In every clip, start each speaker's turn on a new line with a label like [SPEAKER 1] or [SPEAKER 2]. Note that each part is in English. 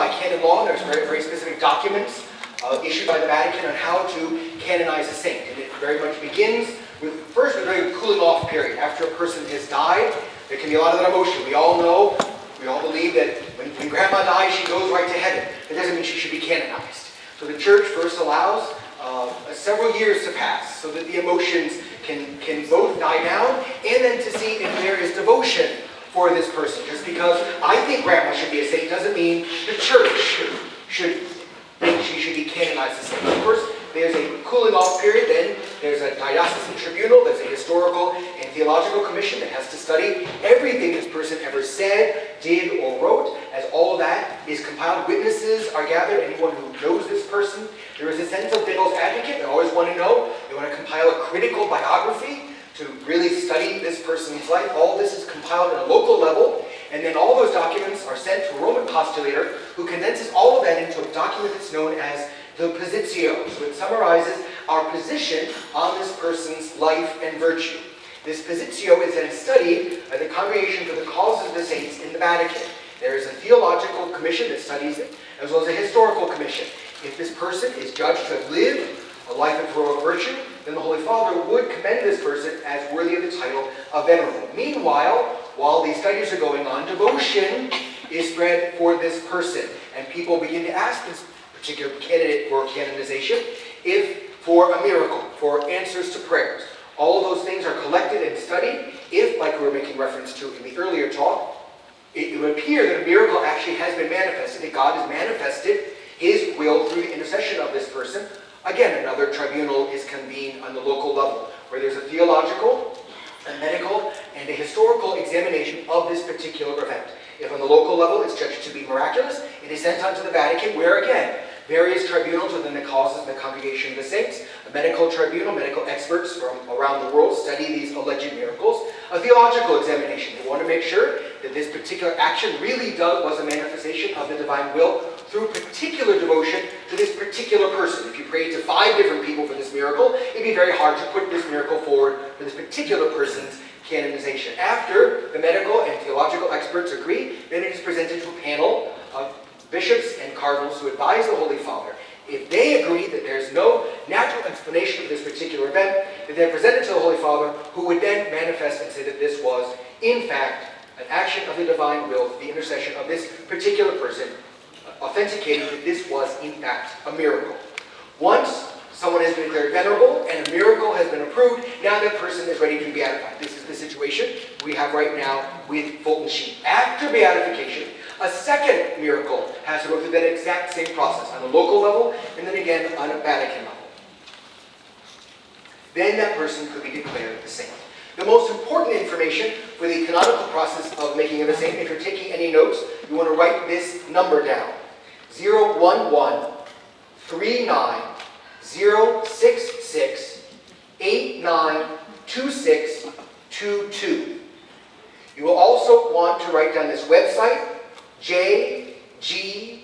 [SPEAKER 1] by canon law. There's very specific documents issued by the Vatican on how to canonize a saint. And it very much begins with, first, a very cooling off period. After a person has died, there can be a lot of that emotion. We all know, we all believe that when grandma dies, she goes right to heaven. That doesn't mean she should be canonized. So the church first allows several years to pass so that the emotions can both die down, and then to see if there is devotion for this person. Just because I think grandma should be a saint doesn't mean the church should think she should be canonized as a saint. Of course, there's a cooling off period, then there's a diocesan tribunal, there's a historical and theological commission that has to study everything this person ever said, did, or wrote. As all of that is compiled, witnesses are gathered, anyone who knows this person. There is a sense of devil's advocate. They always want to know. They want to compile a critical biography to really study this person's life. All this is compiled at a local level, and then all those documents are sent to a Roman postulator who condenses all of that into a document that's known as the Positio. So it summarizes our position on this person's life and virtue. This Positio is then studied by the Congregation for the Causes of the Saints in the Vatican. There is a theological commission that studies it, as well as a historical commission. If this person is judged to have lived a life of heroic virtue, then the Holy Father would commend this person as worthy of the title of venerable. Meanwhile, while these studies are going on, devotion is spread for this person, and people begin to ask this particular candidate for canonization if for a miracle, for answers to prayers. All of those things are collected and studied. If, like we were making reference to in the earlier talk, it would appear that a miracle actually has been manifested, that God has manifested His will through the intercession of this person. Again, another tribunal is convened on the local level, where there's a theological, a medical, and a historical examination of this particular event. If on the local level it's judged to be miraculous, it is sent on to the Vatican, where again, various tribunals within the causes of the Congregation of the Saints, a medical tribunal, medical experts from around the world study these alleged miracles, a theological examination. They want to make sure that this particular action really was a manifestation of the divine will through particular devotion to this particular person. If you prayed to 5 different people for this miracle, it'd be very hard to put this miracle forward for this particular person's canonization. After the medical and theological experts agree, then it is presented to a panel of bishops and cardinals who advise the Holy Father. If they agree that there's no natural explanation for this particular event, that they're presented to the Holy Father, who would then manifest and say that this was, in fact, an action of the divine will, the intercession of this particular person, authenticating that this was, in fact, a miracle. Once someone has been declared venerable and a miracle has been approved, now that person is ready to be beatified. This is the situation we have right now with Fulton Sheen. After beatification, a second miracle has to go through that exact same process on a local level and then again on a Vatican level. Then that person could be declared a saint. The most important information for the canonical process of making him a saint, if you're taking any notes, you want to write this number down. 011-39066-892622. You will also want to write down this website, jgray.org.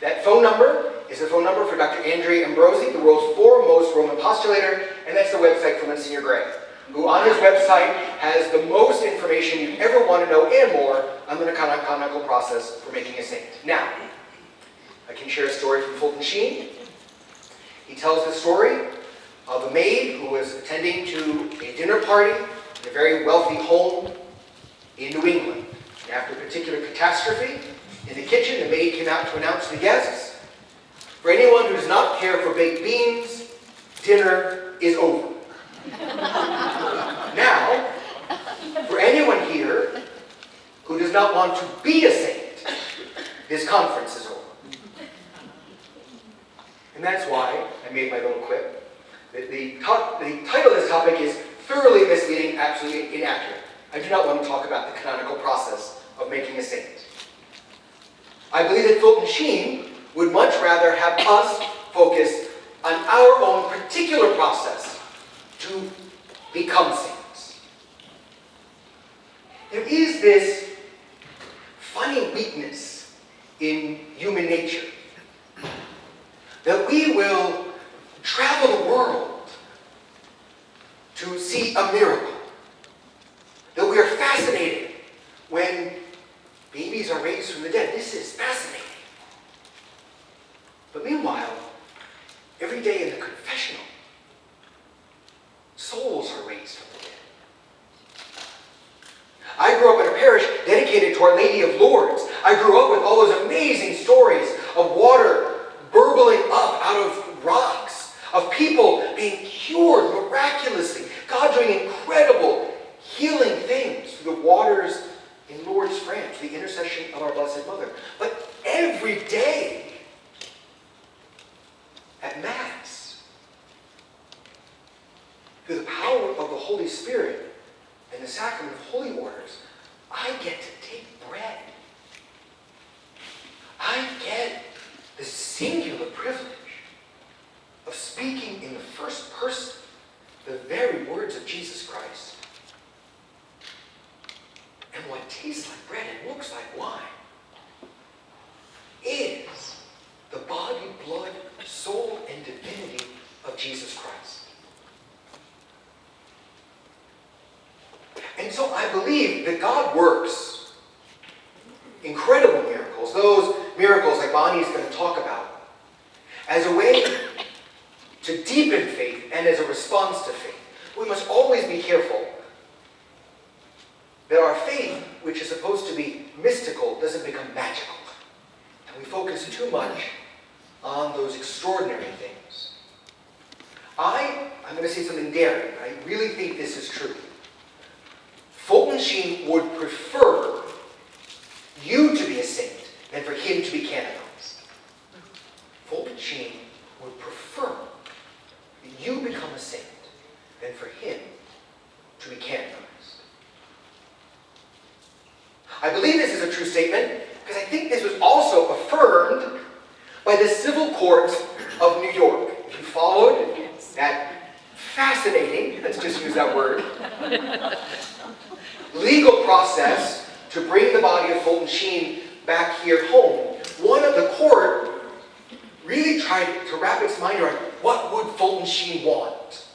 [SPEAKER 1] That phone number is a phone number for Dr. Andre Ambrosi, the world's foremost Roman postulator, and that's the website for Msgr Gray, who on his website has the most information you'd ever want to know and more on the canonical process for making a saint. Now, I can share a story from Fulton Sheen. He tells the story of a maid who was attending to a dinner party in a very wealthy home in New England. And after a particular catastrophe in the kitchen, the maid came out to announce to the guests, "For anyone who does not care for baked beans, dinner is over." Now, for anyone here who does not want to be a saint, this conference is over. And that's why I made my little quip. The title of this topic is thoroughly misleading, absolutely inaccurate. I do not want to talk about the canonical process of making a saint. I believe that Fulton Sheen would much rather have us focus on our own particular process to become saints. There is this funny weakness in human nature that we will travel the world to see a miracle, that we are fascinated when babies are raised from the dead. This is fascinating. But meanwhile, every day in the confessional, souls are raised from the dead. I grew up in a parish dedicated to Our Lady of Lourdes. I grew up with all those amazing stories of water burbling up out of rocks, of people being cured miraculously, God doing incredible healing things through the waters in Lourdes, France, the intercession of our Blessed Mother. But every day at Mass, through the power of the Holy Spirit and the sacrament of holy orders, I get to take bread. I get the singular privilege of speaking in the first person the very words of Jesus Christ. And what tastes like bread and looks like wine is the body, blood, soul, and divinity of Jesus Christ. And so I believe that God works incredible miracles, those miracles like Bonnie is going to talk about, as a way to deepen faith and as a response to faith. We must always be careful that our faith, which is supposed to be mystical, doesn't become magical. And we focus too much on those extraordinary things. I'm going to say something daring. I really think this is true. Fulton Sheen would prefer you to be a saint than for him to be canonized. Fulton Sheen would prefer that you become a saint than for him to be canonized. I believe this is a true statement because I think this was also affirmed by the civil courts of New York. If you followed that fascinating, let's just use that word, legal process to bring the body of Fulton Sheen back here home, one of the court really tried to wrap its mind around what would Fulton Sheen want.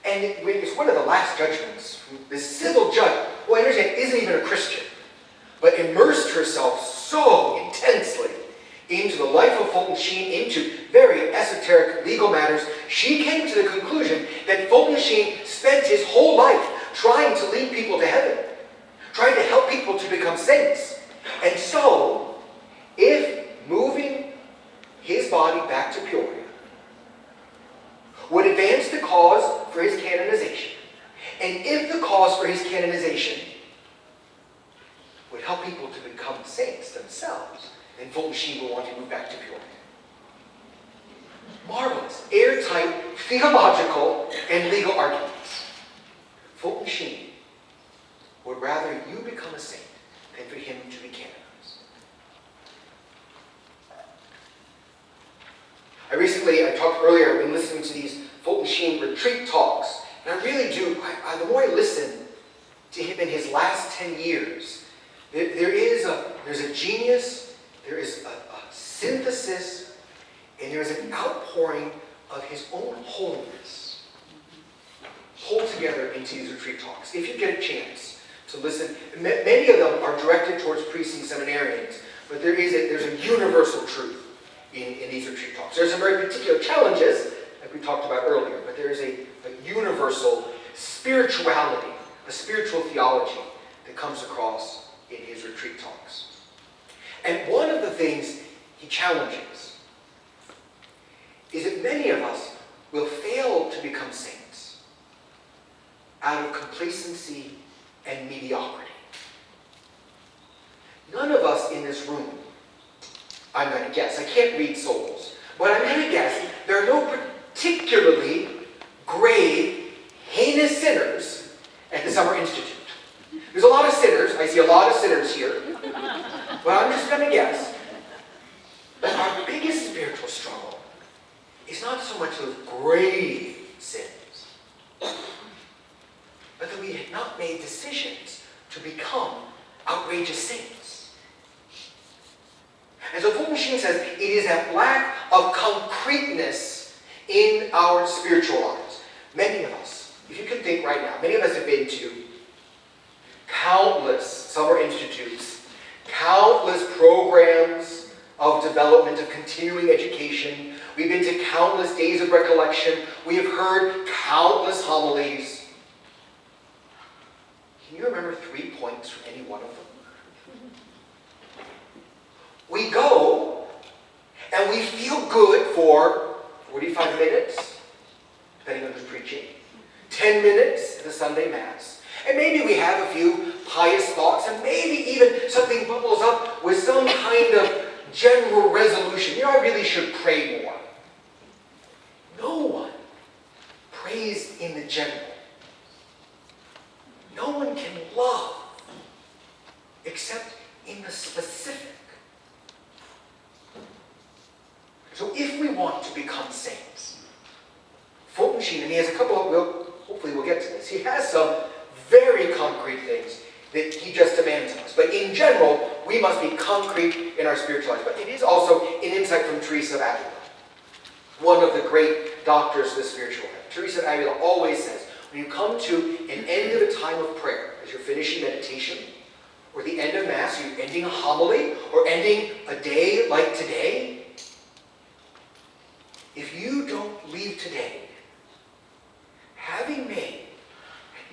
[SPEAKER 1] And it's one of the last judgments. The civil judge, who I understand isn't even a Christian, but immersed herself so intensely into the life of Fulton Sheen, into very esoteric legal matters, she came to the conclusion that Fulton Sheen spent his whole life trying to lead people to heaven, trying to help people to become saints. And so, if moving his body back to Peoria would advance the cause for his canonization, and if the cause for his canonization would help people to become saints themselves, then Fulton Sheen will want to move back to Peoria. Marvelous, airtight, theological, and legal arguments. Fulton Sheen would rather you become a saint than for him to be canonized. I talked earlier, I've been listening to these Fulton Sheen retreat talks, and I really do, the more I listen to him in his last 10 years, there's a genius, there is a synthesis, and there is an outpouring of his own holiness pulled together into these retreat talks. If you get a chance to listen, many of them are directed towards priests and seminarians, but there's a universal truth in these retreat talks. There's some very particular challenges, like we talked about earlier, but there is a universal spirituality, a spiritual theology that comes across in his retreat talks. And one of the things he challenges is that many of us will fail to become saints out of complacency and mediocrity. None of us in this room, I'm going to guess, I can't read souls, but I'm going to guess there are no particularly grave, heinous sinners at the Summer Institute. There's a lot of sinners, I see a lot of sinners here, but I'm just going to guess that our biggest spiritual struggle is not so much those grave sins, but that we had not made decisions to become outrageous saints. And so Fulton Sheen says it is that lack of concreteness in our spiritual lives. Many of us, if you can think right now, many of us have been to countless summer institutes, countless programs of development, of continuing education. We've been to countless days of recollection. We have heard countless homilies. Can you remember 3 points from any one of them? We go, and we feel good for 45 minutes, depending on who's preaching, 10 minutes at the Sunday Mass, and maybe we have a few pious thoughts, and maybe even something bubbles up with some kind of general resolution. I really should pray more. No one prays in the general. No one can love except in the specific. So if we want to become saints, Fulton Sheen, and he has a couple of, hopefully we'll get to this, he has some very concrete things that he just demands of us. But in general, we must be concrete in our spiritual life. But it is also an insight from Teresa of Avila, one of the great doctors of the spiritual life. Teresa of Avila always says, when you come to an end of a time of prayer, as you're finishing meditation, or the end of Mass, you're ending a homily, or ending a day like today, if you don't leave today having made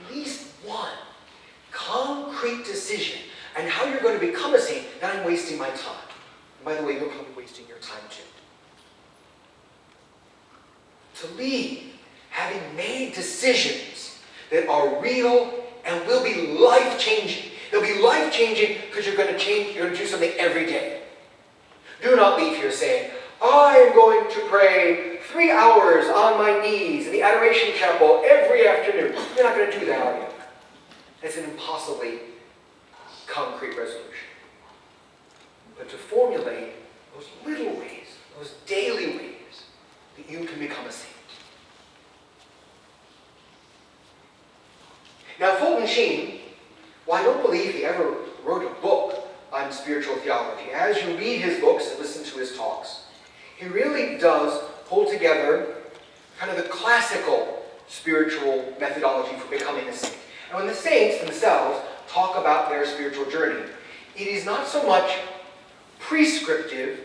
[SPEAKER 1] at least one concrete decision on how you're going to become a saint, then I'm wasting my time. And by the way, you're probably wasting your time too. To leave having made decisions that are real and will be life-changing. They'll be life-changing because you're going to change, you're going to do something every day. Do not leave here saying, I am going to pray 3 hours on my knees in the Adoration Chapel every afternoon. You're not going to do that, are you? That's an impossibly concrete resolution. But to formulate those little ways, those daily ways, that you can become a saint. Now, Fulton Sheen, well, I don't believe he ever wrote a book on spiritual theology. As you read his books and listen to his talks, he really does pull together kind of the classical spiritual methodology for becoming a saint. And when the saints themselves talk about their spiritual journey, it is not so much prescriptive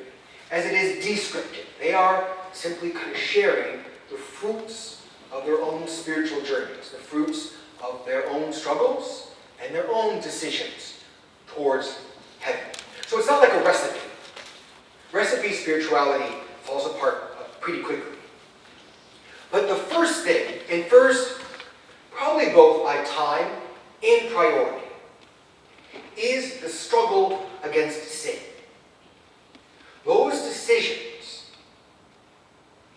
[SPEAKER 1] as it is descriptive. They are simply kind of sharing the fruits of their own spiritual journeys, the fruits of their own struggles and their own decisions towards heaven. So it's not like a recipe. Recipe spirituality falls apart pretty quickly. But the first thing, and first, probably both by time and priority, is the struggle against sin. Those decisions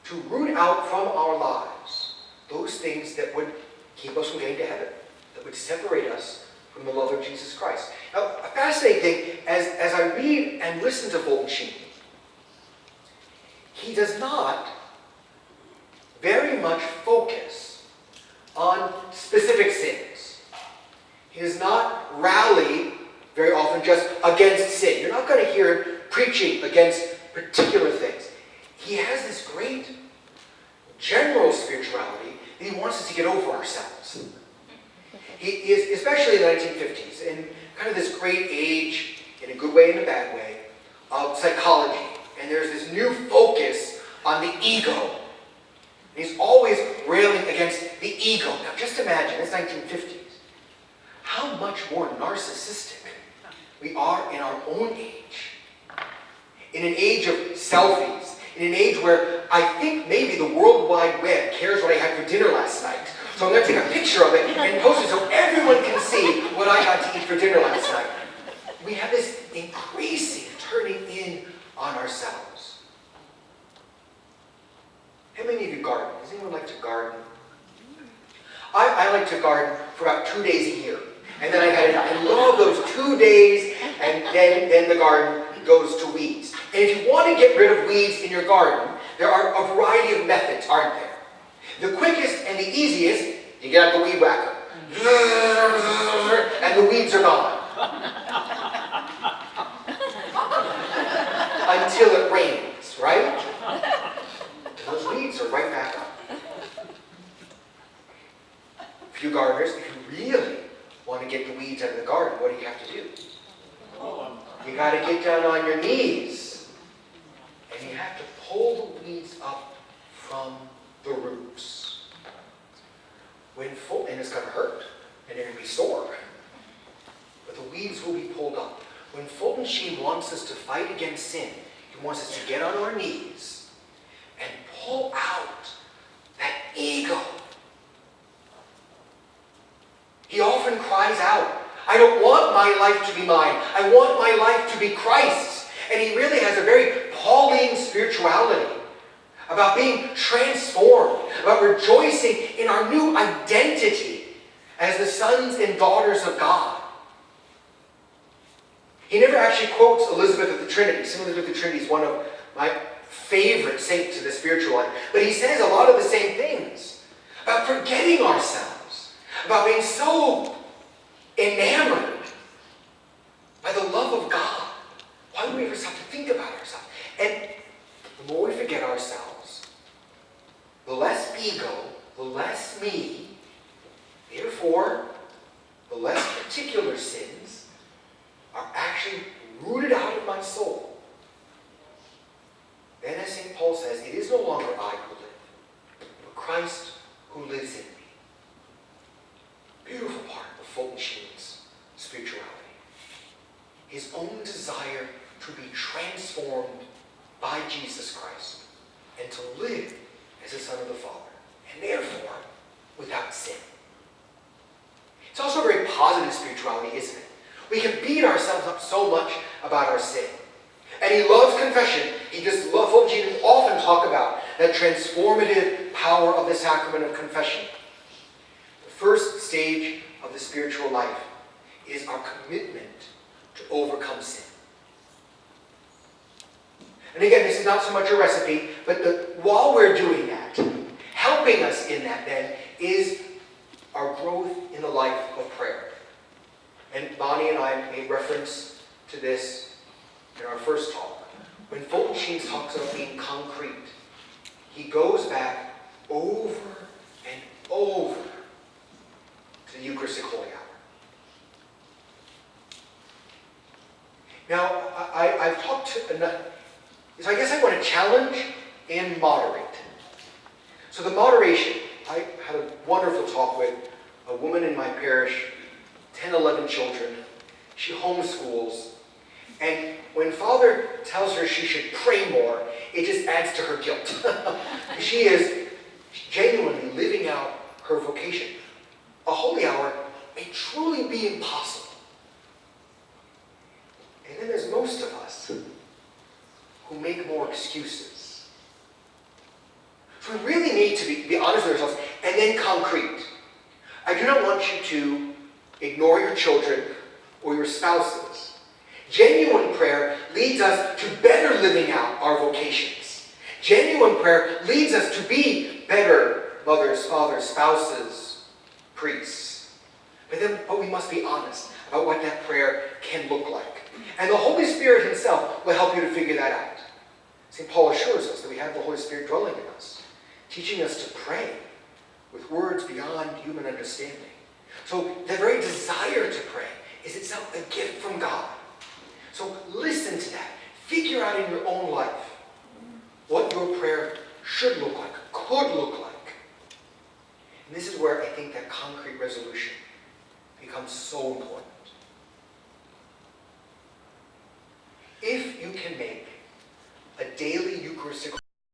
[SPEAKER 1] to root out from our lives those things that would keep us from getting to heaven, that would separate us from the love of Jesus Christ. Now, a fascinating thing, as I read and listen to Fulton Sheen, he does not very much focus on specific sins. He does not rally very often just against sin. You're not going to hear him preaching against particular things. He has this great general spirituality that he wants us to get over ourselves. He is, especially in the 1950s, in kind of this great age, in a good way and a bad way, of psychology. And there's this new focus on the ego. And he's always railing against the ego. Now just imagine, it's 1950s, how much more narcissistic we are in our own age. In an age of selfies, in an age where I think maybe the World Wide Web cares what I had for dinner last night. So I'm going to take a picture of it and post it so everyone can see what I got to eat for dinner last night. We have this increasing turning in on ourselves. How many of you garden? Does anyone like to garden? I like to garden for about 2 days a year. And then I love those 2 days, and then the garden goes to weeds. And if you want to get rid of weeds in your garden, there are a variety of methods, aren't there? The quickest and the easiest, you get out the weed whacker. And the weeds are gone. Until it rains, right? Those weeds are right back up. A few gardeners, if you really want to get the weeds out of the garden, what do you have to do? You got to get down on your knees. And you have to pull the weeds up from the roots. And it's going to hurt. And they're going to be sore. But the weeds will be pulled up. When Fulton Sheen wants us to fight against sin, he wants us to get on our knees and pull out that ego. He often cries out, I don't want my life to be mine. I want my life to be Christ's. And he really has a very Pauline spirituality about being transformed, about rejoicing in our new identity as the sons and daughters of God. He never actually quotes Elizabeth of the Trinity. St. Elizabeth of the Trinity is one of my favorite saints in the spiritual life. But he says a lot of the same things about forgetting ourselves, about being so enamored by the love of God. Why do we ever stop to think about ourselves? And the more we forget ourselves, the less ego, the less me, therefore, the less particular sins are actually rooted out of my soul. Then, as St. Paul says, it is no longer I who live, but Christ who lives in me. Beautiful part of Fulton Sheen's spirituality. His own desire to be transformed by Jesus Christ and to live as a son of the Father, and therefore without sin. It's also a very positive spirituality, isn't it? We can beat ourselves up so much about our sin. And he loves confession. Fulton Sheen often talk about that transformative power of the sacrament of confession. The first stage of the spiritual life is our commitment to overcome sin. And again, this is not so much a recipe, but while we're doing that, helping us in that then is our growth in the life of prayer. And Bonnie and I made reference to this in our first talk. When Fulton Sheen talks about being concrete, he goes back over and over to the Eucharistic Holy Hour. Now, I've talked to enough. So I guess I want to challenge and moderate. So the moderation, I had a wonderful talk with a woman in my parish, 10, 11 children. She homeschools. And when Father tells her she should pray more, it just adds to her guilt. She is genuinely living out her vocation. A holy hour may truly be impossible. And then there's most of us who make more excuses. So we really need to be honest with ourselves and then concrete. I do not want you to ignore your children or your spouses. Genuine prayer leads us to better living out our vocations. Genuine prayer leads us to be better mothers, fathers, spouses, priests. But we must be honest about what that prayer can look like. And the Holy Spirit himself will help you to figure that out. St. Paul assures us that we have the Holy Spirit dwelling in us, teaching us to pray with words beyond human understanding. So the very desire to pray is itself a gift from God. So listen to that. Figure out in your own life what your prayer should look like, could look like. And this is where I think that concrete resolution becomes so important. If you can make a daily Eucharistic